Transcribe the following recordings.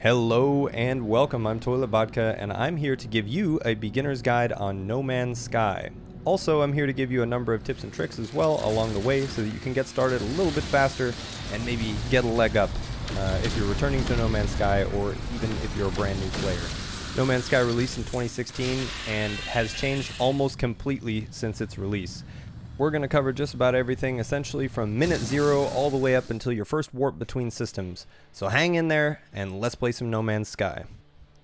Hello and welcome, I'm Toilet Vodka, and I'm here to give you a beginner's guide on No Man's Sky. Also, I'm here to give you a number of tips and tricks as well along the way so that you can get started a little bit faster and maybe get a leg up if you're returning to No Man's Sky or even if you're a brand new player. No Man's Sky released in 2016 and has changed almost completely since its release. We're going to cover just about everything, essentially from minute 0 all the way up until your first warp between systems. So hang in there and let's play some No Man's Sky.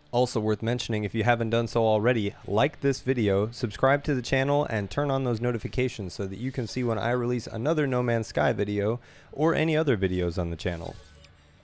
Also worth mentioning, if you haven't done so already, like this video, subscribe to the channel, and turn on those notifications so that you can see when I release another No Man's Sky video or any other videos on the channel.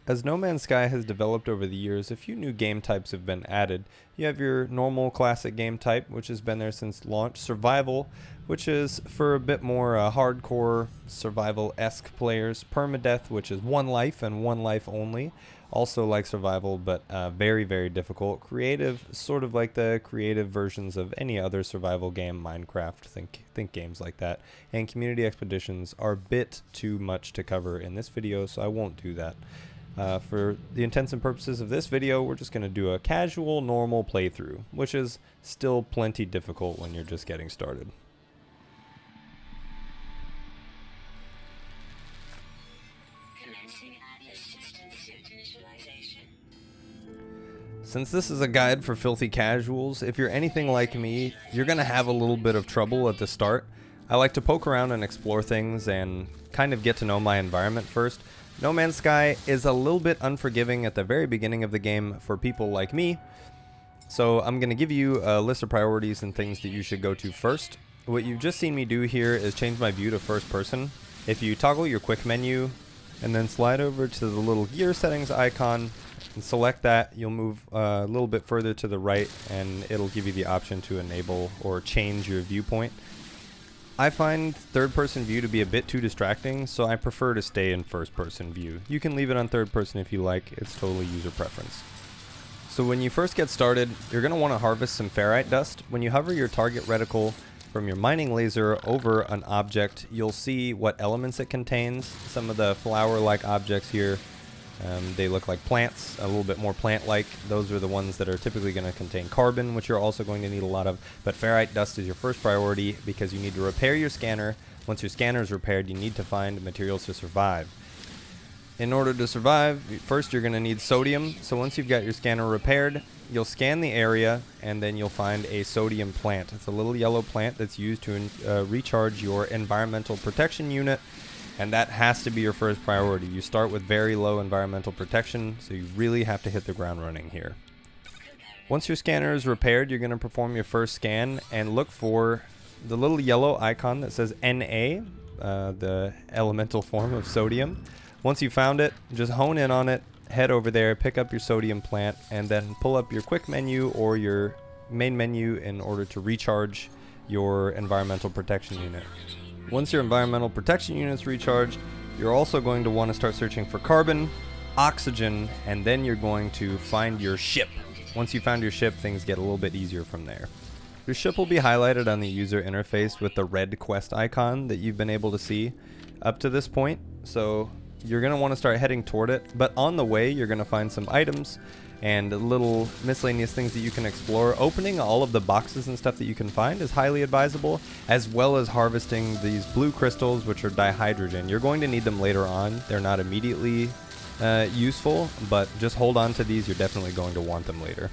As No Man's Sky has developed over the years, a few new game types have been added. You have your normal classic game type, which has been there since launch. Survival, which is for a bit more hardcore survival-esque players. Permadeath, which is one life and one life only. Also like survival, but very, very difficult. Creative, sort of like the creative versions of any other survival game, Minecraft, think games like that. And community expeditions are a bit too much to cover in this video, so I won't do that. For the intents and purposes of this video, we're just going to do a casual, normal playthrough, which is still plenty difficult when you're just getting started. Since this is a guide for filthy casuals, if you're anything like me, you're going to have a little bit of trouble at the start. I like to poke around and explore things and kind of get to know my environment first. No Man's Sky is a little bit unforgiving at the very beginning of the game for people like me, so I'm going to give you a list of priorities and things that you should go to first. What you've just seen me do here is change my view to first person. If you toggle your quick menu and then slide over to the little gear settings icon and select that, you'll move a little bit further to the right and it'll give you the option to enable or change your viewpoint. I find third-person view to be a bit too distracting, so I prefer to stay in first-person view. You can leave it on third-person if you like, it's totally user preference. So when you first get started, you're going to want to harvest some ferrite dust. When you hover your target reticle from your mining laser over an object, you'll see what elements it contains. Some of the flower-like objects here, they look like plants, a little bit more plant-like. Those are the ones that are typically going to contain carbon, which you're also going to need a lot of. But ferrite dust is your first priority because you need to repair your scanner. Once your scanner is repaired, you need to find materials to survive. In order to survive, first you're going to need sodium. So once you've got your scanner repaired, you'll scan the area and then you'll find a sodium plant. It's a little yellow plant that's used to recharge your environmental protection unit. And that has to be your first priority. You start with very low environmental protection, so you really have to hit the ground running here. Once your scanner is repaired, you're going to perform your first scan and look for the little yellow icon that says Na, the elemental form of sodium. Once you found it, just hone in on it, head over there, pick up your sodium plant, and then pull up your quick menu or your main menu in order to recharge your environmental protection unit. Once your environmental protection unit's recharged, you're also going to want to start searching for carbon, oxygen, and then you're going to find your ship. Once you found your ship, things get a little bit easier from there. Your ship will be highlighted on the user interface with the red quest icon that you've been able to see up to this point. So you're going to want to start heading toward it, but on the way you're going to find some items and little miscellaneous things that you can explore. Opening all of the boxes and stuff that you can find is highly advisable, as well as harvesting these blue crystals, which are dihydrogen. You're going to need them later on. They're not immediately useful, but just hold on to these. You're definitely going to want them later.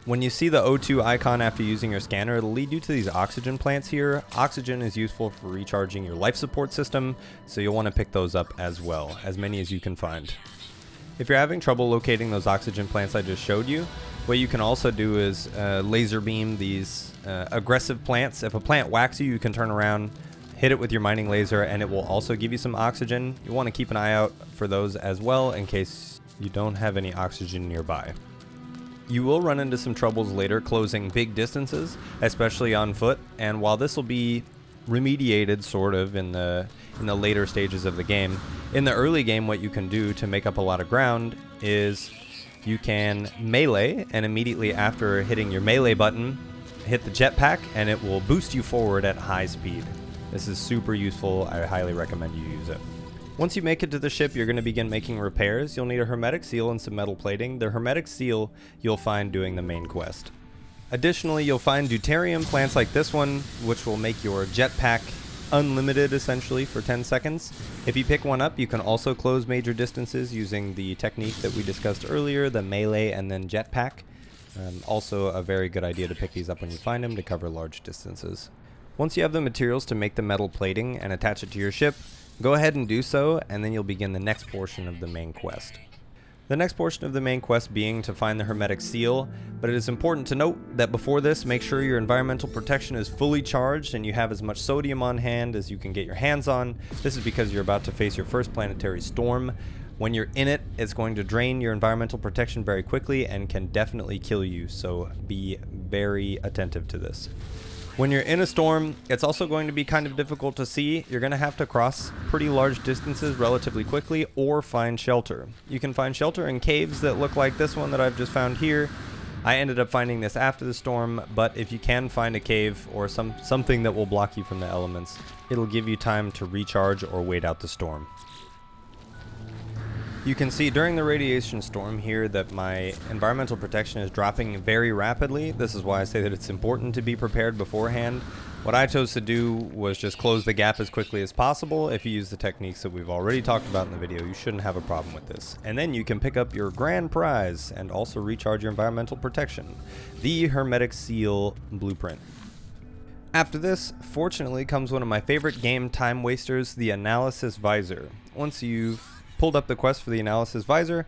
When you see the O2 icon after using your scanner, it'll lead you to these oxygen plants here. Oxygen is useful for recharging your life support system, so you'll want to pick those up as well, as many as you can find. If you're having trouble locating those oxygen plants I just showed you, what you can also do is laser beam these aggressive plants. If a plant whacks you, you can turn around, hit it with your mining laser, and it will also give you some oxygen. You want to keep an eye out for those as well in case you don't have any oxygen nearby. You will run into some troubles later closing big distances, especially on foot, and while this will be remediated sort of in the later stages of the game, in the early game what you can do to make up a lot of ground is you can melee, and immediately after hitting your melee button, hit the jetpack and it will boost you forward at high speed. This is super useful. I highly recommend you use it. Once you make it to the ship, you're going to begin making repairs. You'll need a hermetic seal and some metal plating. The hermetic seal you'll find doing the main quest. Additionally, you'll find deuterium plants like this one, which will make your jetpack unlimited essentially for 10 seconds. If you pick one up, you can also close major distances using the technique that we discussed earlier, the melee and then jetpack. Also a very good idea to pick these up when you find them to cover large distances. Once you have the materials to make the metal plating and attach it to your ship, go ahead and do so, and then you'll begin the next portion of the main quest. The next portion of the main quest being to find the hermetic seal, but it is important to note that before this, make sure your environmental protection is fully charged and you have as much sodium on hand as you can get your hands on. This is because you're about to face your first planetary storm. When you're in it, it's going to drain your environmental protection very quickly and can definitely kill you, so be very attentive to this. When you're in a storm, it's also going to be kind of difficult to see. You're going to have to cross pretty large distances relatively quickly or find shelter. You can find shelter in caves that look like this one that I've just found here. I ended up finding this after the storm, but if you can find a cave or something that will block you from the elements, it'll give you time to recharge or wait out the storm. You can see during the radiation storm here that my environmental protection is dropping very rapidly. This is why I say that it's important to be prepared beforehand. What I chose to do was just close the gap as quickly as possible. If you use the techniques that we've already talked about in the video, you shouldn't have a problem with this. And then you can pick up your grand prize and also recharge your environmental protection, the hermetic seal blueprint. After this, fortunately, comes one of my favorite game time wasters, the analysis visor. Once you've pulled up the quest for the analysis visor,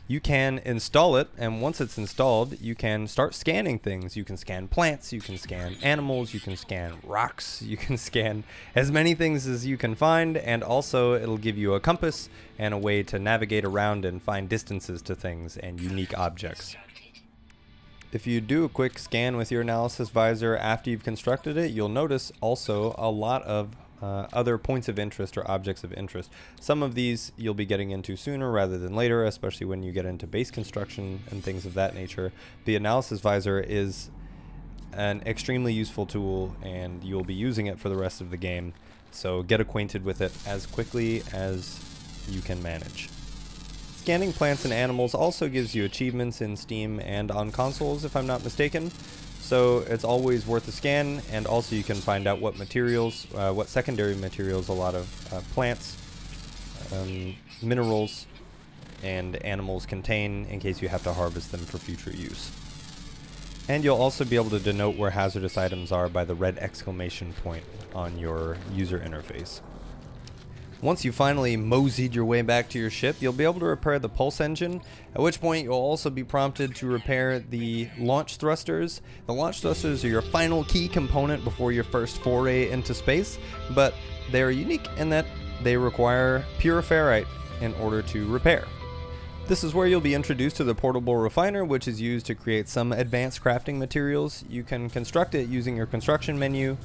you can install it, and once it's installed, you can start scanning things. You can scan plants, you can scan animals, you can scan rocks, you can scan as many things as you can find, and also it'll give you a compass and a way to navigate around and find distances to things and unique objects. If you do a quick scan with your analysis visor after you've constructed it, you'll notice also a lot of other points of interest or objects of interest. Some of these you'll be getting into sooner rather than later, especially when you get into base construction and things of that nature. The analysis visor is an extremely useful tool and you'll be using it for the rest of the game, so get acquainted with it as quickly as you can manage. Scanning plants and animals also gives you achievements in Steam and on consoles, if I'm not mistaken. So it's always worth a scan, and also you can find out what materials, what secondary materials a lot of plants, minerals, and animals contain in case you have to harvest them for future use. And you'll also be able to denote where hazardous items are by the red exclamation point on your user interface. Once you finally moseyed your way back to your ship, you'll be able to repair the pulse engine, at which point you'll also be prompted to repair the launch thrusters. The launch thrusters are your final key component before your first foray into space, but they are unique in that they require pure ferrite in order to repair. This is where you'll be introduced to the portable refiner, which is used to create some advanced crafting materials. You can construct it using your construction menu.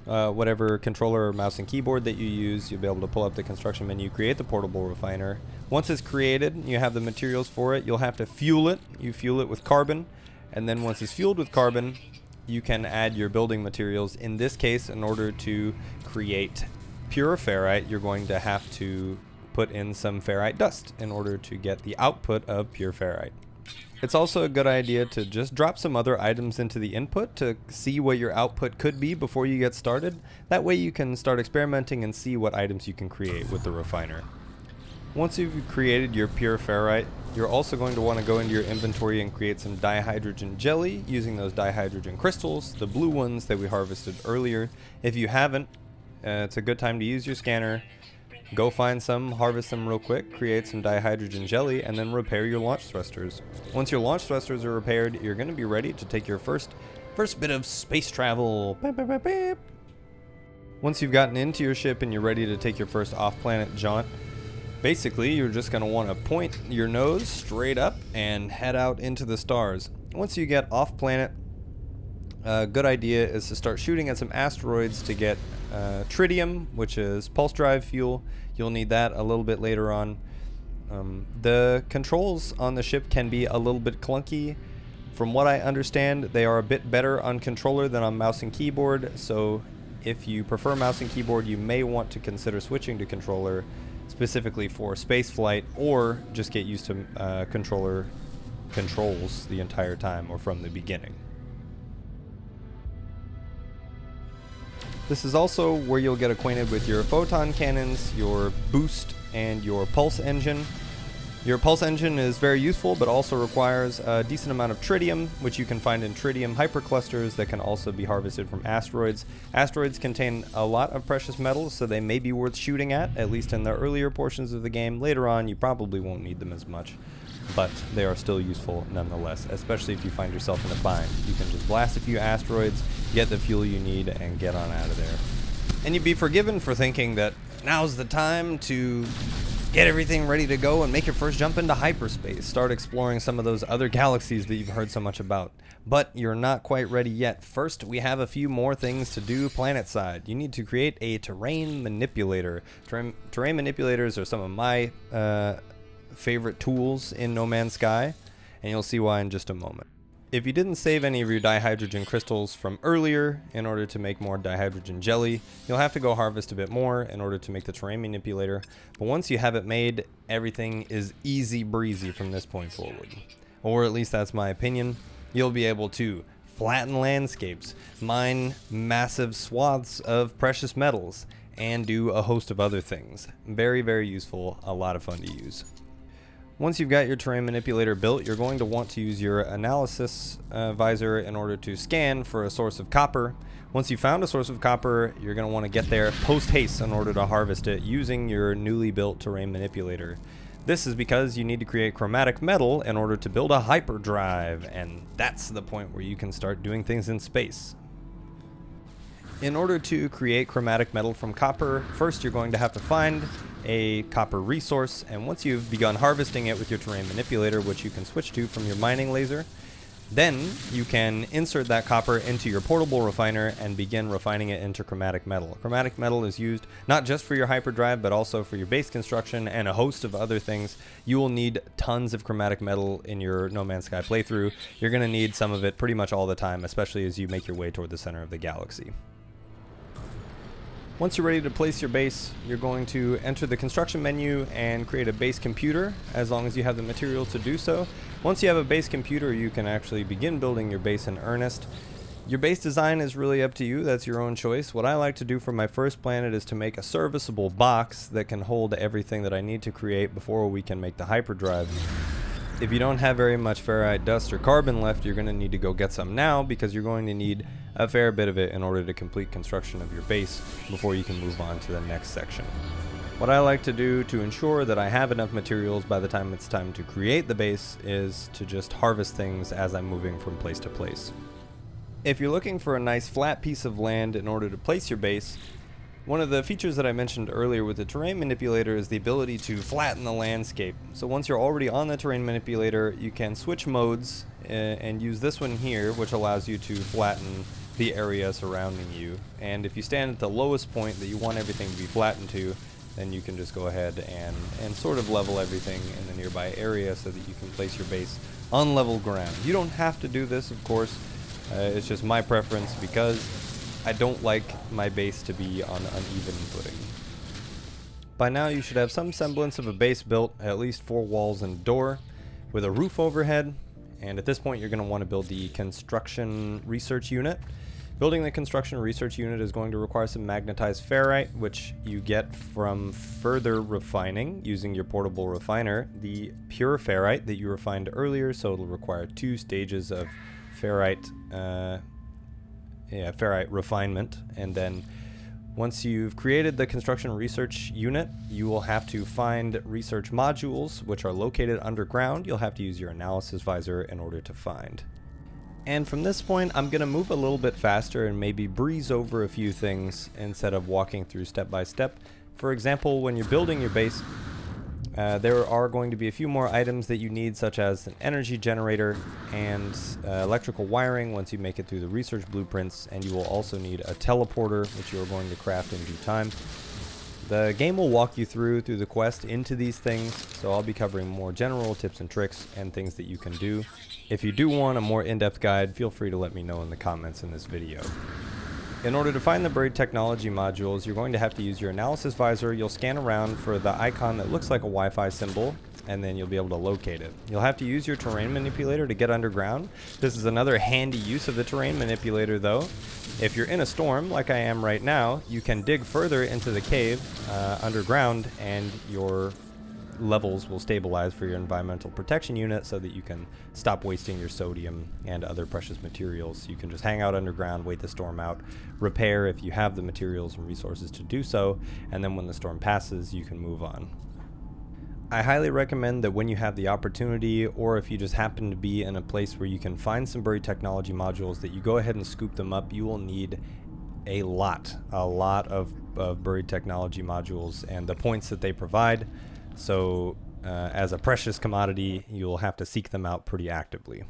Whatever controller or mouse and keyboard that you use, you'll be able to pull up the construction menu, create the portable refiner. Once it's created, you have the materials for it. You'll have to fuel it. You fuel it with carbon, and then once it's fueled with carbon, you can add your building materials. In this case, in order to create pure ferrite, you're going to have to put in some ferrite dust in order to get the output of pure ferrite. It's also a good idea to just drop some other items into the input to see what your output could be before you get started. That way you can start experimenting and see what items you can create with the refiner. Once you've created your pure ferrite, you're also going to want to go into your inventory and create some dihydrogen jelly using those dihydrogen crystals, the blue ones that we harvested earlier. If you haven't, it's a good time to use your scanner. Go find some, harvest them real quick, create some dihydrogen jelly, and then repair your launch thrusters. Once your launch thrusters are repaired, you're going to be ready to take your first bit of space travel. Beep, beep, beep, beep. Once you've gotten into your ship and you're ready to take your first off-planet jaunt, basically you're just going to want to point your nose straight up and head out into the stars. Once you get off-planet, a good idea is to start shooting at some asteroids to get tritium, which is pulse drive fuel. You'll need that a little bit later on. The controls on the ship can be a little bit clunky. From what I understand, they are a bit better on controller than on mouse and keyboard, so if you prefer mouse and keyboard, you may want to consider switching to controller. specifically for space flight, or just get used to controller controls the entire time or from the beginning. This is also where you'll get acquainted with your photon cannons, your boost, and your pulse engine. Your pulse engine is very useful, but also requires a decent amount of tritium, which you can find in tritium hyperclusters that can also be harvested from asteroids. Asteroids contain a lot of precious metals, so they may be worth shooting at least in the earlier portions of the game. Later on, you probably won't need them as much, but they are still useful nonetheless, especially if you find yourself in a bind. You can just blast a few asteroids, get the fuel you need, and get on out of there. And you'd be forgiven for thinking that now's the time to get everything ready to go and make your first jump into hyperspace. Start exploring some of those other galaxies that you've heard so much about. But you're not quite ready yet. First, we have a few more things to do planet-side. You need to create a terrain manipulator. Terrain manipulators are some of my favorite tools in No Man's Sky, and you'll see why in just a moment. If you didn't save any of your dihydrogen crystals from earlier in order to make more dihydrogen jelly, you'll have to go harvest a bit more in order to make the terrain manipulator. But once you have it made, everything is easy breezy from this point forward. Or at least that's my opinion. You'll be able to flatten landscapes, mine massive swaths of precious metals, and do a host of other things. Very, very useful, a lot of fun to use. Once you've got your terrain manipulator built, you're going to want to use your analysis visor in order to scan for a source of copper. Once you've found a source of copper, you're going to want to get there post-haste in order to harvest it using your newly built terrain manipulator. This is because you need to create chromatic metal in order to build a hyperdrive, and that's the point where you can start doing things in space. In order to create chromatic metal from copper, first you're going to have to find a copper resource, and once you've begun harvesting it with your terrain manipulator, which you can switch to from your mining laser, then you can insert that copper into your portable refiner and begin refining it into chromatic metal. Chromatic metal is used not just for your hyperdrive, but also for your base construction and a host of other things. You will need tons of chromatic metal in your No Man's Sky playthrough. You're going to need some of it pretty much all the time, especially as you make your way toward the center of the galaxy. Once you're ready to place your base, you're going to enter the construction menu and create a base computer, as long as you have the material to do so. Once you have a base computer, you can actually begin building your base in earnest. Your base design is really up to you, that's your own choice. What I like to do for my first planet is to make a serviceable box that can hold everything that I need to create before we can make the hyperdrive. If you don't have very much ferrite dust or carbon left, you're going to need to go get some now, because you're going to need a fair bit of it in order to complete construction of your base before you can move on to the next section. What I like to do to ensure that I have enough materials by the time it's time to create the base is to just harvest things as I'm moving from place to place. If you're looking for a nice flat piece of land in order to place your base, one of the features that I mentioned earlier with the terrain manipulator is the ability to flatten the landscape. So once you're already on the terrain manipulator, you can switch modes and use this one here, which allows you to flatten the area surrounding you. And if you stand at the lowest point that you want everything to be flattened to, then you can just go ahead and sort of level everything in the nearby area so that you can place your base on level ground. You don't have to do this, of course. It's just my preference because I don't like my base to be on uneven footing. By now you should have some semblance of a base built, at least 4 walls and a door, with a roof overhead, and at this point you're going to want to build the construction research unit. Building the construction research unit is going to require some magnetized ferrite, which you get from further refining using your portable refiner, the pure ferrite that you refined earlier, so it'll require 2 stages of ferrite refinement, and then once you've created the construction research unit, you will have to find research modules which are located underground. You'll have to use your analysis visor in order to find. And from this point, I'm going to move a little bit faster and maybe breeze over a few things instead of walking through step by step. For example, when you're building your base, there are going to be a few more items that you need, such as an energy generator and electrical wiring once you make it through the research blueprints, and you will also need a teleporter, which you are going to craft in due time. The game will walk you through the quest into these things, so I'll be covering more general tips and tricks and things that you can do. If you do want a more in-depth guide, feel free to let me know in the comments in this video. In order to find the buried technology modules, you're going to have to use your analysis visor. You'll scan around for the icon that looks like a Wi-Fi symbol, and then you'll be able to locate it. You'll have to use your terrain manipulator to get underground. This is another handy use of the terrain manipulator though. If you're in a storm, like I am right now, you can dig further into the cave underground, and your levels will stabilize for your environmental protection unit so that you can stop wasting your sodium and other precious materials. You can just hang out underground, wait the storm out, repair if you have the materials and resources to do so, and then when the storm passes, you can move on. I highly recommend that when you have the opportunity, or if you just happen to be in a place where you can find some buried technology modules, that you go ahead and scoop them up. You will need a lot of buried technology modules and the points that they provide. So as a precious commodity, you'll have to seek them out pretty actively.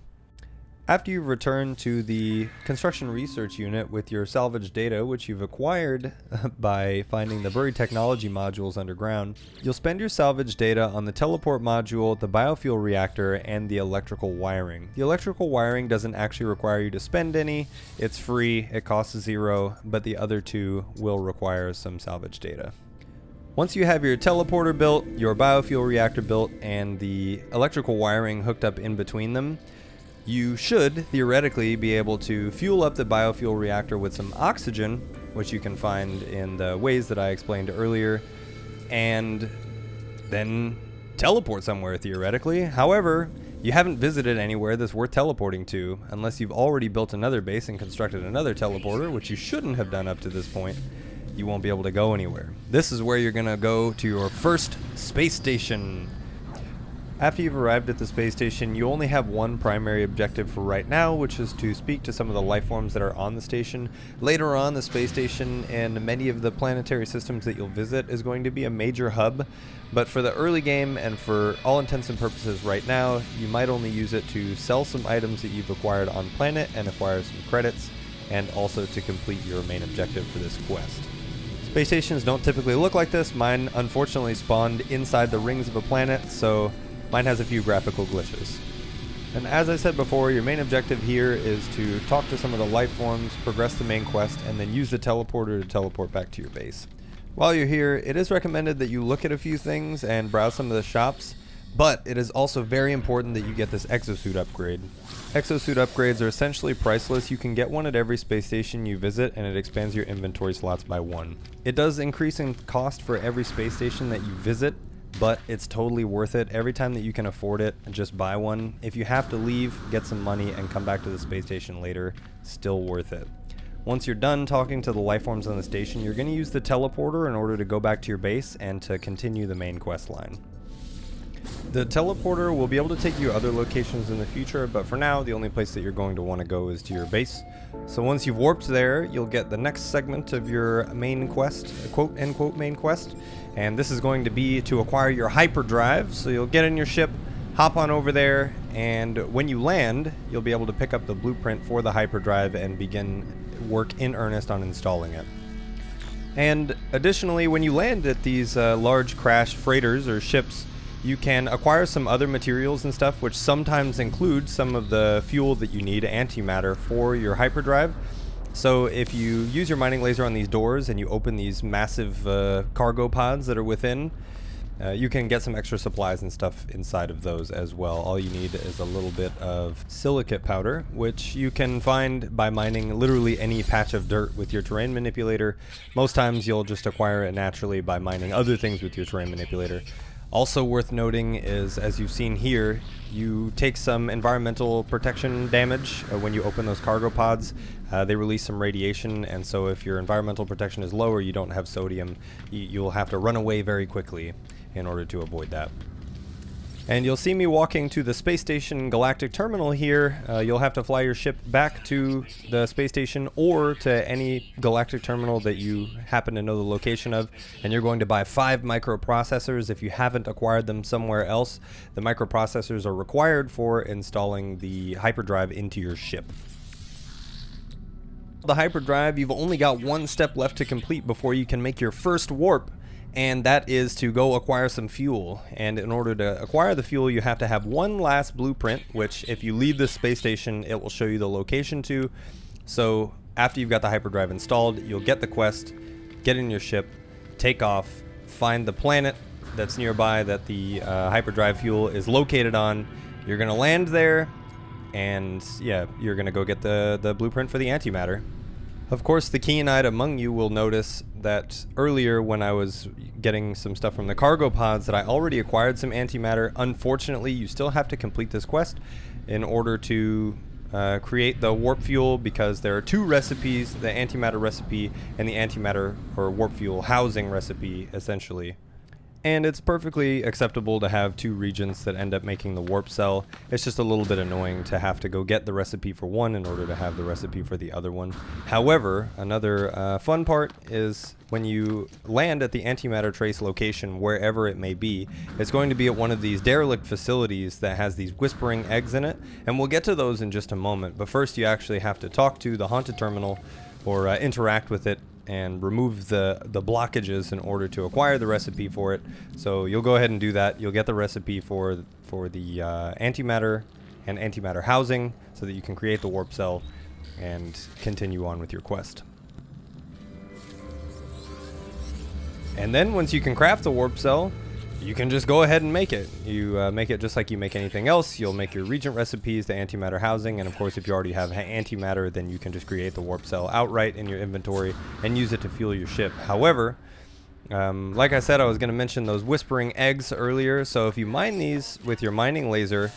After you've returned to the construction research unit with your salvage data, which you've acquired by finding the buried technology modules underground, you'll spend your salvage data on the teleport module, the biofuel reactor, and the electrical wiring. The electrical wiring doesn't actually require you to spend any. It's free, it costs 0, but the other two will require some salvage data. Once you have your teleporter built, your biofuel reactor built, and the electrical wiring hooked up in between them, you should theoretically be able to fuel up the biofuel reactor with some oxygen, which you can find in the ways that I explained earlier, and then teleport somewhere theoretically. However, you haven't visited anywhere that's worth teleporting to unless you've already built another base and constructed another teleporter, which you shouldn't have done up to this point. You won't be able to go anywhere. This is where you're gonna go to your first space station. After you've arrived at the space station, you only have one primary objective for right now, which is to speak to some of the life forms that are on the station. Later on, the space station and many of the planetary systems that you'll visit is going to be a major hub, but for the early game and for all intents and purposes right now, you might only use it to sell some items that you've acquired on planet and acquire some credits, and also to complete your main objective for this quest. Space stations don't typically look like this. Mine unfortunately spawned inside the rings of a planet, so mine has a few graphical glitches. And as I said before, your main objective here is to talk to some of the life forms, progress the main quest, and then use the teleporter to teleport back to your base. While you're here, it is recommended that you look at a few things and browse some of the shops, but it is also very important that you get this exosuit upgrade. Exosuit upgrades are essentially priceless. You can get one at every space station you visit, and it expands your inventory slots by 1. It does increase in cost for every space station that you visit, but it's totally worth it. Every time that you can afford it, just buy one. If you have to leave, get some money and come back to the space station later, still worth it. Once you're done talking to the life forms on the station, you're going to use the teleporter in order to go back to your base and to continue the main quest line. The teleporter will be able to take you other locations in the future, but for now, the only place that you're going to want to go is to your base. So once you've warped there, you'll get the next segment of your main quest, quote-unquote main quest, and this is going to be to acquire your hyperdrive. So you'll get in your ship, hop on over there, and when you land, you'll be able to pick up the blueprint for the hyperdrive and begin work in earnest on installing it. And additionally, when you land at these large crashed freighters or ships, you can acquire some other materials and stuff, which sometimes include some of the fuel that you need, antimatter, for your hyperdrive. So if you use your mining laser on these doors and you open these massive cargo pods that are within, you can get some extra supplies and stuff inside of those as well. All you need is a little bit of silicate powder, which you can find by mining literally any patch of dirt with your terrain manipulator. Most times you'll just acquire it naturally by mining other things with your terrain manipulator. Also worth noting is, as you've seen here, you take some environmental protection damage when you open those cargo pods. They release some radiation, and so if your environmental protection is low or you don't have sodium, you'll have to run away very quickly in order to avoid that. And you'll see me walking to the space station galactic terminal here. You'll have to fly your ship back to the space station or to any galactic terminal that you happen to know the location of, and you're going to buy 5 microprocessors. If you haven't acquired them somewhere else, the microprocessors are required for installing the hyperdrive into your ship. The hyperdrive, you've only got one step left to complete before you can make your first warp, and that is to go acquire some fuel. And in order to acquire the fuel, you have to have one last blueprint, which if you leave the space station, it will show you the location to. So After you've got the hyperdrive installed, you'll get the quest, get in your ship, take off, find the planet that's nearby that the hyperdrive fuel is located on. You're going to land there, and yeah, you're going to go get the blueprint for the antimatter. Of course, the keen-eyed among you will notice that earlier when I was getting some stuff from the cargo pods that I already acquired some antimatter. Unfortunately, you still have to complete this quest in order to create the warp fuel, because there are two recipes, the antimatter recipe and the antimatter or warp fuel housing recipe, essentially. And it's perfectly acceptable to have two regions that end up making the warp cell. It's just a little bit annoying to have to go get the recipe for one in order to have the recipe for the other one. However, another fun part is when you land at the antimatter trace location, wherever it may be, it's going to be at one of these derelict facilities that has these whispering eggs in it. And we'll get to those in just a moment. But first you actually have to talk to the haunted terminal or interact with it and remove the blockages in order to acquire the recipe for it. So you'll go ahead and do that. You'll get the recipe for the antimatter and antimatter housing so that you can create the warp cell and continue on with your quest. And then once you can craft the warp cell, you can just go ahead and make it. You make it just like you make anything else. You'll make your regent recipes, the antimatter housing, and of course if you already have antimatter, then you can just create the warp cell outright in your inventory and use it to fuel your ship. However, like I said, I was going to mention those whispering eggs earlier. So if you mine these with your mining laser,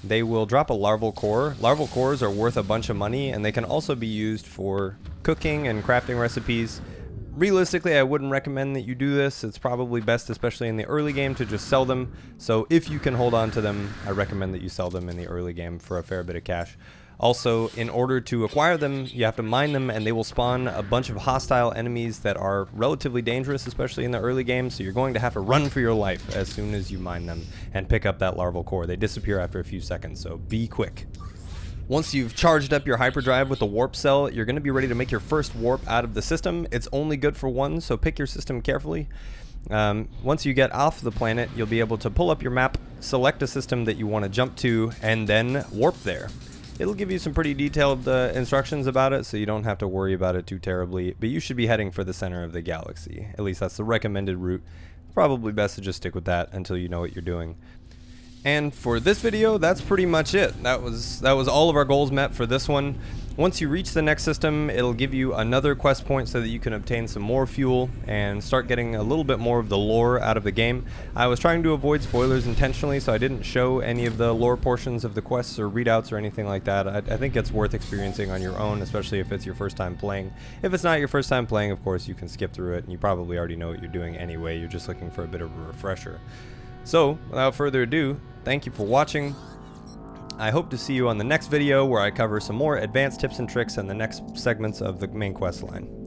they will drop a larval core. Larval cores are worth a bunch of money, and they can also be used for cooking and crafting recipes. Realistically, I wouldn't recommend that you do this. It's probably best, especially in the early game, to just sell them. So if you can hold on to them, I recommend that you sell them in the early game for a fair bit of cash. Also, in order to acquire them, you have to mine them, and they will spawn a bunch of hostile enemies that are relatively dangerous, especially in the early game. So you're going to have to run for your life as soon as you mine them and pick up that larval core. They disappear after a few seconds, so be quick. Once you've charged up your hyperdrive with the warp cell, you're going to be ready to make your first warp out of the system. It's only good for one, so pick your system carefully. Once you get off the planet, you'll be able to pull up your map, select a system that you want to jump to, and then warp there. It'll give you some pretty detailed instructions about it, so you don't have to worry about it too terribly, but you should be heading for the center of the galaxy. At least that's the recommended route. Probably best to just stick with that until you know what you're doing. And for this video, that's pretty much it. That was all of our goals met for this one. Once you reach the next system, it'll give you another quest point so that you can obtain some more fuel and start getting a little bit more of the lore out of the game. I was trying to avoid spoilers intentionally, so I didn't show any of the lore portions of the quests or readouts or anything like that. I think it's worth experiencing on your own, especially if it's your first time playing. If it's not your first time playing, of course, you can skip through it, and you probably already know what you're doing anyway. You're just looking for a bit of a refresher. So, without further ado, thank you for watching. I hope to see you on the next video where I cover some more advanced tips and tricks in the next segments of the main quest line.